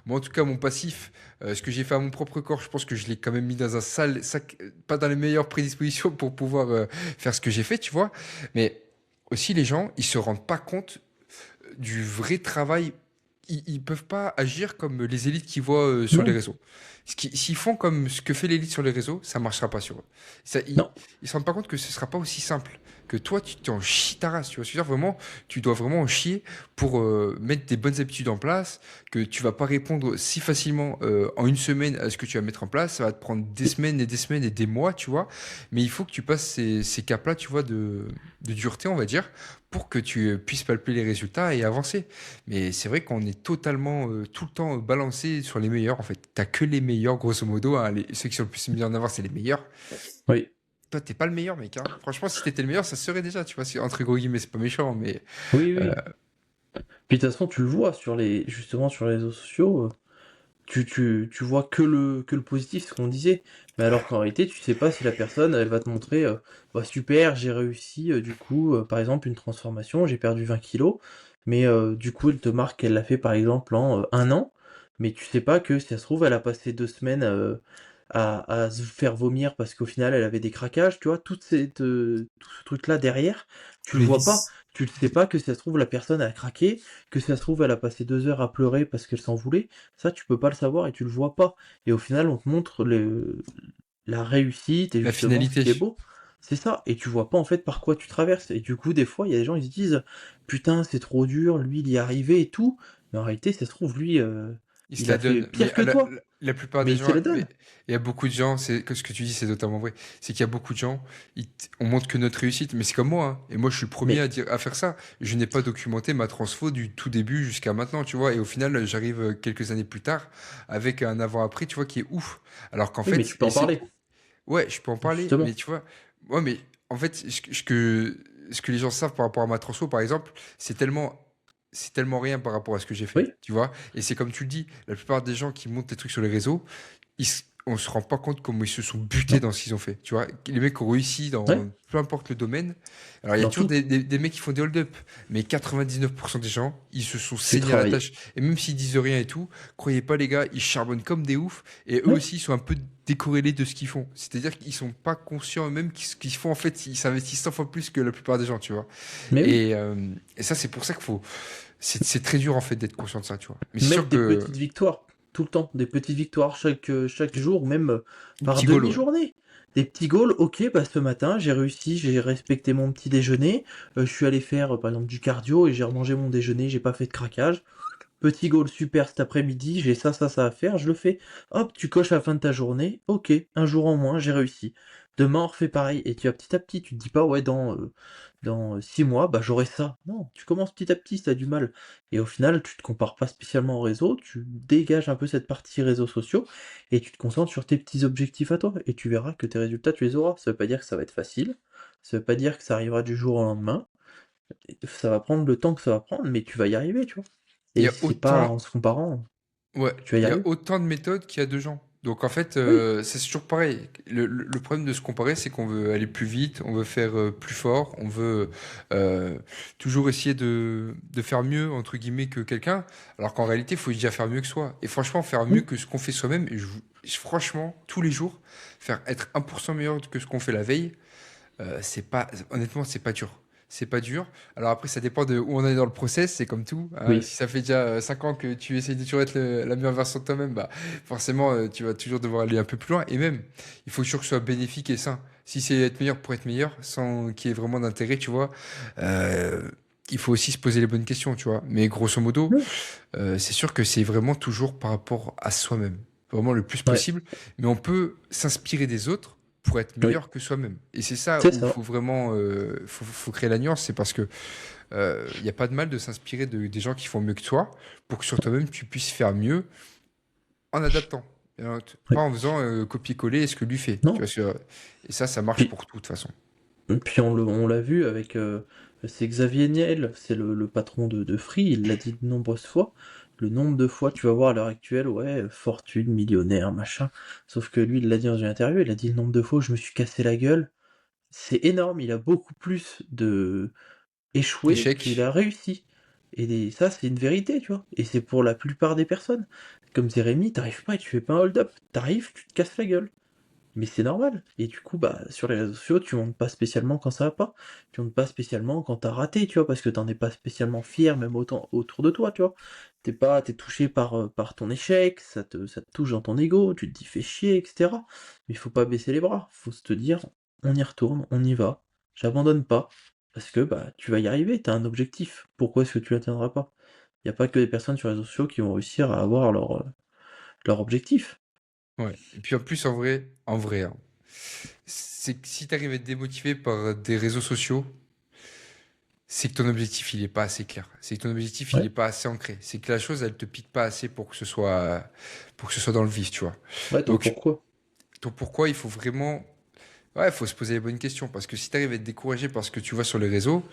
Moi, en tout cas, mon passif, ce que j'ai fait à mon propre corps, je pense que je l'ai quand même mis dans un sale sac, pas dans les meilleures prédispositions pour pouvoir faire ce que j'ai fait, tu vois. Mais aussi, les gens, ils se rendent pas compte du vrai travail. Ils peuvent pas agir comme les élites qu'ils voient sur les non, réseaux. S'ils font comme ce que fait l'élite sur les réseaux, ça marchera pas sur eux. Ça, non, ils se rendent pas compte que ce sera pas aussi simple. Que toi, tu t'en chies ta race. Tu vois ce que je veux dire? Vraiment, tu dois vraiment en chier pour mettre des bonnes habitudes en place. Que tu vas pas répondre si facilement en une semaine à ce que tu vas mettre en place. Ça va te prendre des semaines et des semaines et des mois, tu vois. Mais il faut que tu passes ces caps-là, tu vois, de dureté, on va dire, pour que tu puisses palper les résultats et avancer. Mais c'est vrai qu'on est totalement, tout le temps balancé sur les meilleurs. En fait, t'as que les meilleurs, grosso modo, hein. Ceux qui sont le plus mis en avant, c'est les meilleurs. oui, Toi, t'es pas le meilleur, mec, hein. Franchement, si t'étais le meilleur, ça serait déjà, tu vois. Entre gros guillemets, c'est pas méchant, mais oui, euh, oui. Puis de toute façon, tu le vois justement sur les réseaux sociaux. Tu vois que le positif, ce qu'on disait. Mais alors qu'en réalité, tu sais pas si la personne, elle va te montrer, bah super, j'ai réussi, du coup, par exemple, une transformation, j'ai perdu 20 kilos, mais du coup, elle te marque qu'elle l'a fait, par exemple, en 1 an, mais tu sais pas que si ça se trouve, elle a passé 2 semaines à se faire vomir parce qu'au final, elle avait des craquages, tu vois, tout ce truc-là derrière, tu tous le les vois pas. vices. Tu ne sais pas que si ça se trouve, la personne a craqué, que si ça se trouve, elle a passé 2 heures à pleurer parce qu'elle s'en voulait. Ça, tu peux pas le savoir et tu le vois pas. Et au final, on te montre la réussite et La justement ce finalité. qui est beau. C'est ça. Et tu vois pas en fait par quoi tu traverses. Et du coup, des fois, il y a des gens, ils se disent, putain, c'est trop dur, lui, il y est arrivé et tout. Mais en réalité, ça se trouve, lui, Il se il la a fait donne. Mais pire que toi. la plupart Mais des il se gens, la mais donne. il y a beaucoup de gens, c'est que ce que tu dis, c'est totalement vrai. C'est qu'il y a beaucoup de gens, on montre que notre réussite, mais c'est comme moi, hein. Et moi, je suis le premier Mais, à faire ça. Je n'ai pas documenté ma transfo du tout début jusqu'à maintenant, tu vois. Et au final, j'arrive quelques années plus tard avec un avant-après, tu vois, qui est ouf. Alors qu'en oui, mais fait, tu peux en parler. ouais, je peux en parler, mais Justement. tu vois, ouais, mais en fait, ce que les gens savent par rapport à ma transfo, par exemple, c'est tellement, c'est tellement rien par rapport à ce que j'ai fait, Oui. tu vois. Et c'est comme tu le dis, la plupart des gens qui montent des trucs sur les réseaux, on se rend pas compte comment ils se sont butés Non. dans ce qu'ils ont fait. Tu vois, les mecs ont réussi Ouais, dans peu importe le domaine. Alors, il y a dans toujours tout. des mecs qui font des hold-up, mais 99% des gens, ils se sont C'est saignés à la travailler. tâche. Et même s'ils disent rien et tout, croyez pas, les gars, ils charbonnent comme des oufs. Et eux Ouais, aussi, ils sont un peu décorrélés de ce qu'ils font. C'est-à-dire qu'ils sont pas conscients eux-mêmes qu'ils font, en fait, ils s'investissent 100 fois plus que la plupart des gens, tu vois. mais oui. Et ça, c'est pour ça qu'il faut. C'est très dur, en fait, d'être conscient de ça, tu vois. Mais c'est Mettre sûr des que. petites victoires, tout le temps, des petites victoires chaque jour, même par Petit goal, ouais. demi-journée. Des petits goals, ok, bah ce matin j'ai réussi, j'ai respecté mon petit déjeuner, je suis allé faire par exemple du cardio et j'ai remangé mon déjeuner, j'ai pas fait de craquage. Petit goal super cet après-midi, j'ai ça à faire, je le fais. Hop, tu coches à la fin de ta journée, ok, un jour en moins, j'ai réussi. Demain on refait pareil, et tu vas petit à petit, tu te dis pas ouais dans 6 mois, bah j'aurai ça. Non, tu commences petit à petit si t'as du mal. Et au final, tu te compares pas spécialement au réseau, tu dégages un peu cette partie réseaux sociaux, et tu te concentres sur tes petits objectifs à toi, et tu verras que tes résultats, tu les auras. Ça veut pas dire que ça va être facile, ça veut pas dire que ça arrivera du jour au lendemain, ça va prendre le temps que ça va prendre, mais tu vas y arriver, tu vois. Il y Et a c'est pas autant. en se comparant Ouais, que tu vas y il y a arriver. autant de méthodes qu'il y a de gens. Donc en fait, Oui, c'est toujours pareil. Le problème de se comparer, c'est qu'on veut aller plus vite, on veut faire plus fort, on veut euh, toujours essayer de faire mieux, entre guillemets, que quelqu'un, alors qu'en réalité, il faut déjà faire mieux que soi. Et franchement, faire mieux oui, que ce qu'on fait soi-même, franchement, tous les jours, faire être 1% meilleur que ce qu'on fait la veille, c'est pas, honnêtement, c'est pas dur. C'est pas dur. Alors après, ça dépend de où on est dans le process, c'est comme tout, hein. oui. Si ça fait déjà 5 ans que tu essayes de toujours être la meilleure version de toi-même, bah forcément, tu vas toujours devoir aller un peu plus loin. Et même, il faut toujours que ce soit bénéfique et sain. Si c'est être meilleur pour être meilleur, sans qu'il y ait vraiment d'intérêt, tu vois, euh, il faut aussi se poser les bonnes questions, tu vois. Mais grosso modo, Oui. c'est sûr que c'est vraiment toujours par rapport à soi-même, vraiment le plus Ouais, possible. Mais on peut s'inspirer des autres pour être oui, meilleur que soi-même. Et c'est ça c'est où il ça. faut vraiment faut créer la nuance, c'est parce que il n'y a pas de mal de s'inspirer des gens qui font mieux que toi pour que sur toi-même tu puisses faire mieux en adaptant. Pas Oui. en faisant copier-coller ce que lui fait. Tu Non. vois, et ça marche Puis, pour tout de toute façon. puis on l'a vu avec c'est Xavier Niel, c'est le patron de Free, il l'a dit de nombreuses fois. Le nombre de fois, tu vas voir à l'heure actuelle, ouais, fortune, millionnaire, machin. Sauf que lui, il l'a dit dans une interview, il a dit le nombre de fois où je me suis cassé la gueule. C'est énorme, il a beaucoup plus de échoué qu'il Échec. a réussi. Et ça, c'est une vérité, tu vois. Et c'est pour la plupart des personnes. Comme Jérémy, t'arrives pas et tu fais pas un hold-up. T'arrives, tu te casses la gueule. Mais c'est normal. Et du coup, bah, sur les réseaux sociaux, tu montes pas spécialement quand ça va pas. Tu montes pas spécialement quand t'as raté, tu vois, parce que t'en es pas spécialement fier, même autant autour de toi, tu vois. T'es touché par ton échec, ça te touche dans ton ego, tu te dis fais chier, etc. Mais il faut pas baisser les bras. Faut se te dire, on y retourne, on y va. J'abandonne pas. Parce que, bah, tu vas y arriver, t'as un objectif. Pourquoi est-ce que tu l'atteindras pas? Y a pas que des personnes sur les réseaux sociaux qui vont réussir à avoir leur objectif. Ouais. Et puis en plus, en vrai, hein, c'est que si tu arrives à être démotivé par des réseaux sociaux, c'est que ton objectif, il est pas assez clair. C'est que ton objectif, il est Ouais. pas assez ancré. C'est que la chose, elle te pique pas assez pour que ce soit dans le vif, tu vois. Ouais, donc Donc, pourquoi? pourquoi il faut vraiment, ouais, il faut se poser les bonnes questions. Parce que si tu arrives à être découragé par ce que tu vois sur les réseaux,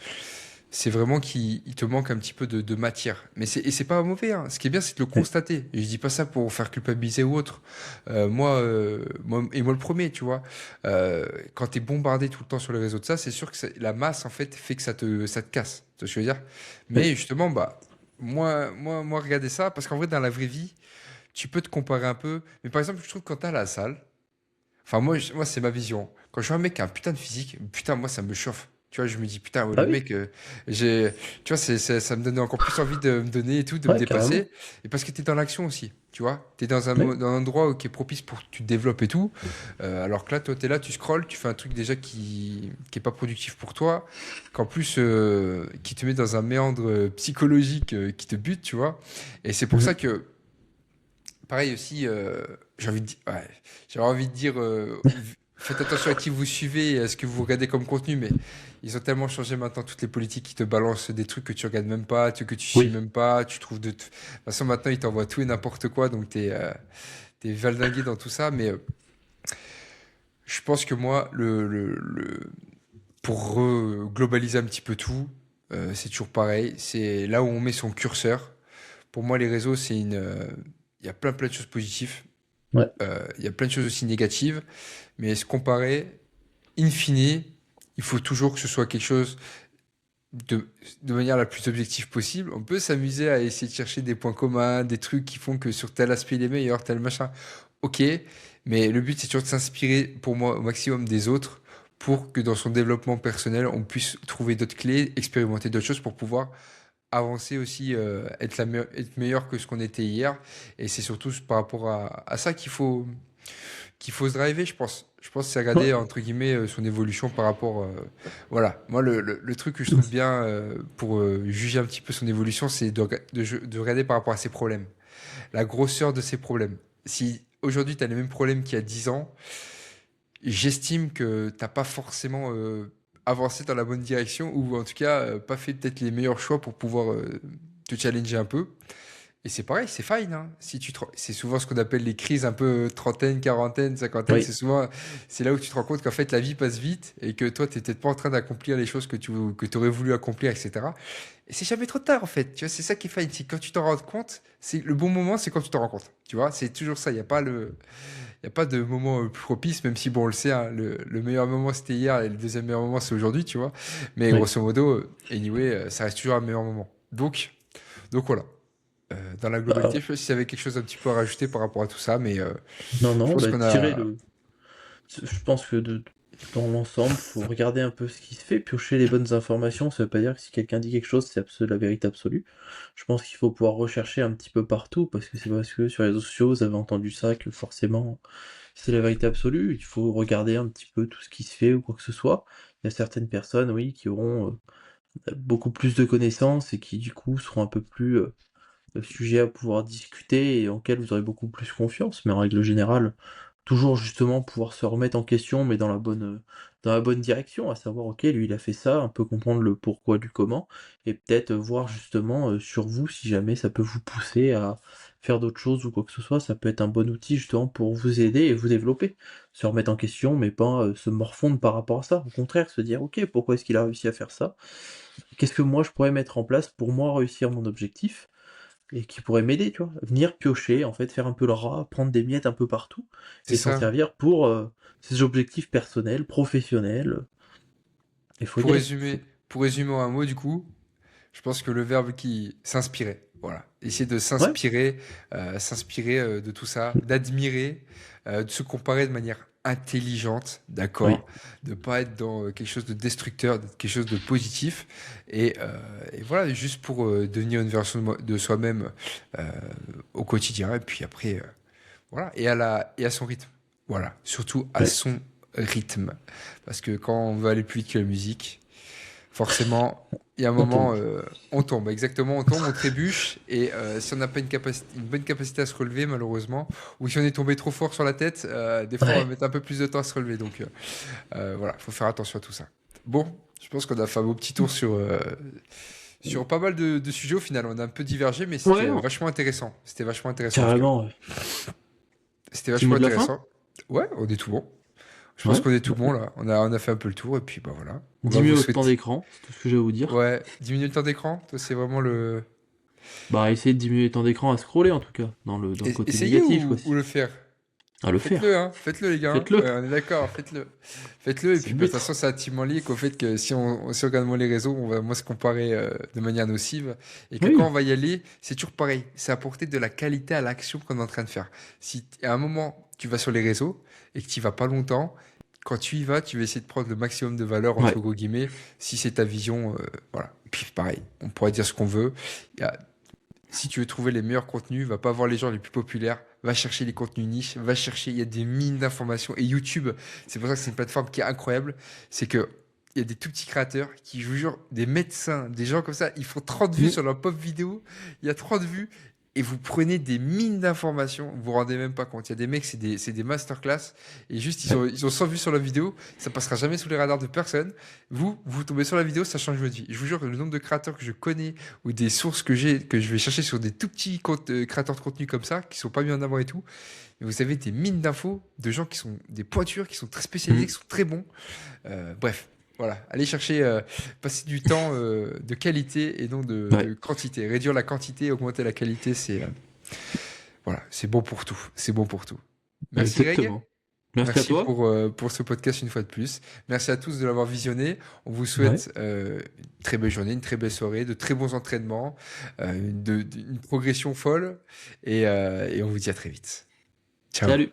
c'est vraiment qu'il te manque un petit peu de matière. Et c'est pas mauvais, hein. Ce qui est bien, c'est de le Ouais. constater. Et je dis pas ça pour faire culpabiliser ou autre. Moi le premier, tu vois. Quand t'es bombardé tout le temps sur les réseaux de ça, c'est sûr que la masse, en fait, fait que ça te casse. Tu vois ce que je veux dire? Oui. Mais justement, bah, moi, regardez ça, parce qu'en vrai, dans la vraie vie, tu peux te comparer un peu. Mais par exemple, je trouve que quand t'es à la salle, enfin, moi c'est ma vision. Quand je vois un mec qui a un putain de physique, putain, moi, ça me chauffe. Tu vois, je me dis, putain, ouais, Bah le oui, mec, tu vois, ça me donne encore plus envie de me donner et tout, de me ouais, carrément. dépasser. Et parce que t'es dans l'action aussi, tu vois. T'es Oui. dans un endroit qui est propice pour que tu te développes et tout. Alors que là, toi, t'es là, tu scrolles, tu fais un truc déjà qui est pas productif pour toi, qu'en plus, qui te met dans un méandre psychologique qui te bute, tu vois. Et c'est pour ça Mhm. que pareil aussi, j'ai envie de dire, faites attention à qui vous suivez et à ce que vous regardez comme contenu, mais ils ont tellement changé maintenant toutes les politiques qui te balancent des trucs que tu regardes même pas, que tu suis Oui. même pas, tu trouves de toute façon maintenant ils t'envoient tout et n'importe quoi, donc t'es valdingué dans tout ça, mais je pense que moi, pour globaliser un petit peu tout, c'est toujours pareil, c'est là où on met son curseur. Pour moi, les réseaux, il y a plein de choses positives. Ouais. Il y a plein de choses aussi négatives, mais se comparer, in fine, il faut toujours que ce soit quelque chose de, de manière la plus objective possible. On peut s'amuser à essayer de chercher des points communs, des trucs qui font que sur tel aspect il est meilleur, tel machin. Ok, mais le but c'est toujours de s'inspirer pour moi au maximum des autres pour que dans son développement personnel on puisse trouver d'autres clés, expérimenter d'autres choses pour pouvoir avancer aussi, être, être meilleur que ce qu'on était hier. Et c'est surtout par rapport à ça qu'il faut se driver, je pense. Je pense que c'est regarder, Ouais. entre guillemets, son évolution par rapport. Voilà. Moi, le truc que je trouve bien pour juger un petit peu son évolution, c'est de regarder par rapport à ses problèmes. La grosseur de ses problèmes. Si aujourd'hui, tu as les mêmes problèmes qu'il y a 10 ans, j'estime que t'as pas forcément avancé dans la bonne direction ou en tout cas pas fait peut-être les meilleurs choix pour pouvoir te challenger un peu. Et c'est pareil, c'est fine, hein. Si c'est souvent ce qu'on appelle les crises un peu trentaine, quarantaine, cinquantaine. Oui. C'est souvent, c'est là où tu te rends compte qu'en fait la vie passe vite et que toi t'es peut-être pas en train d'accomplir les choses que tu aurais voulu accomplir, etc. Et c'est jamais trop tard en fait. Tu vois, c'est ça qui est fine. C'est quand tu t'en rends compte, c'est le bon moment, c'est quand tu t'en rends compte. Tu vois, c'est toujours ça. Il y a pas de moment propice, même si bon, on le sait, hein, le meilleur moment c'était hier et le deuxième meilleur moment c'est aujourd'hui, tu vois. Mais Oui. grosso modo, anyway, ça reste toujours un meilleur moment. Donc voilà. Dans la globalité, Bah, je sais pas si y avait quelque chose un petit peu à rajouter par rapport à tout ça, mais non, je non, pense bah, qu'on tirer a. le. Je pense que dans l'ensemble, faut regarder un peu ce qui se fait, piocher les bonnes informations. Ça veut pas dire que si quelqu'un dit quelque chose, c'est la vérité absolue. Je pense qu'il faut pouvoir rechercher un petit peu partout, parce que c'est parce que sur les réseaux sociaux, vous avez entendu ça, que forcément, c'est la vérité absolue. Il faut regarder un petit peu tout ce qui se fait ou quoi que ce soit. Il y a certaines personnes, oui, qui auront beaucoup plus de connaissances et qui, du coup, seront un peu plus sujets à pouvoir discuter et auxquels vous aurez beaucoup plus confiance. Mais en règle générale, toujours justement pouvoir se remettre en question, mais dans la bonne direction, à savoir, ok, lui il a fait ça, un peu comprendre le pourquoi du comment, et peut-être voir justement sur vous si jamais ça peut vous pousser à faire d'autres choses ou quoi que ce soit, ça peut être un bon outil justement pour vous aider et vous développer. Se remettre en question, mais pas se morfondre par rapport à ça. Au contraire, se dire, ok, pourquoi est-ce qu'il a réussi à faire ça? Qu'est-ce que moi je pourrais mettre en place pour moi réussir mon objectif? Et qui pourrait m'aider, tu vois? Venir piocher, en fait, faire un peu le rat, prendre des miettes un peu partout C'est et s'en ça. servir pour, ses objectifs personnels, professionnels, il faut y Pour aller. résumer, pour résumer en un mot, du coup, je pense que le verbe qui s'inspirer, voilà. Essayer de Ouais, s'inspirer de tout ça, d'admirer, de se comparer de manière intelligente, oui, d'accord, de pas être dans quelque chose de destructeur, d'être quelque chose de positif, et voilà, juste pour devenir une version de soi-même euh, au quotidien, et puis après, voilà, et à son rythme, voilà, surtout à ouais, son rythme, parce que quand on veut aller plus vite que la musique, forcément, il y a un on moment, tombe. on tombe, exactement, on tombe, on trébuche, et si on n'a pas une bonne capacité à se relever, malheureusement, ou si on est tombé trop fort sur la tête, des fois on va Ouais, mettre un peu plus de temps à se relever, donc voilà, faut faire attention à tout ça. Bon, je pense qu'on a fait un beau petit tour sur pas mal de sujets au final, on a un peu divergé, mais c'était ouais, vachement intéressant, c'était vachement intéressant en tout cas. carrément, ouais. C'était Petit vachement mot de la fin? intéressant. Ouais, on est tout bon. Je pense Ouais, qu'on est tout bah, bon là, on a fait un peu le tour, et puis bah voilà, on va diminuer vous votre temps souhaiter. d'écran, c'est tout ce que j'ai à vous dire. Ouais, diminuer le temps d'écran, toi c'est vraiment le... Bah, essayez de diminuer le temps d'écran à scroller, en tout cas, dans le côté Essayez négatif, quoi. ou le faire? À le Faites-le, faire. hein. Faites-le, les gars, hein. Faites-le, Ouais, on est d'accord, faites-le. Faites-le, et c'est puis le bah, de toute but. façon, c'est intimement lié qu'au fait que si on regarde moins les réseaux, on va moins se comparer de manière nocive. Et que quand Oui, on va y aller, c'est toujours pareil. C'est apporter de la qualité à l'action qu'on est en train de faire. Si à un moment, tu vas sur les réseaux et que tu y vas pas longtemps, quand tu y vas, tu vas essayer de prendre le maximum de valeur, entre ouais, gros guillemets, si c'est ta vision. Voilà. Et puis pareil, on pourrait dire ce qu'on veut. Il y a si tu veux trouver les meilleurs contenus, va pas voir les gens les plus populaires, va chercher les contenus niches, va chercher, il y a des mines d'informations. Et YouTube, c'est pour ça que c'est une plateforme qui est incroyable, c'est que il y a des tout petits créateurs qui, je vous jure, des médecins, des gens comme ça, ils font 30 vues mm, sur leur pop vidéo, il y a 30 vues, et vous prenez des mines d'informations, vous vous rendez même pas compte. Il y a des mecs, c'est des masterclass, et juste, ouais. ils ont 100 vues sur la vidéo, ça passera jamais sous les radars de personne. Vous tombez sur la vidéo, ça change votre vie. Je vous jure que le nombre de créateurs que je connais, ou des sources que j'ai, que je vais chercher sur des tout petits créateurs de contenu comme ça, qui sont pas mis en avant et tout, et vous avez des mines d'infos de gens qui sont des pointures, qui sont très spécialisés, qui Mm. sont très bons. Bref, voilà, allez chercher, passer du temps de qualité et non de Ouais. quantité. Réduire la quantité, augmenter la qualité, c'est voilà, c'est bon pour tout. C'est bon pour tout. Merci Greg. Exactement. Merci à Merci toi. pour ce podcast une fois de plus. Merci à tous de l'avoir visionné. On vous Ouais. souhaite une très belle journée, une très belle soirée, de très bons entraînements, une progression folle et on vous dit à très vite. Ciao. Salut.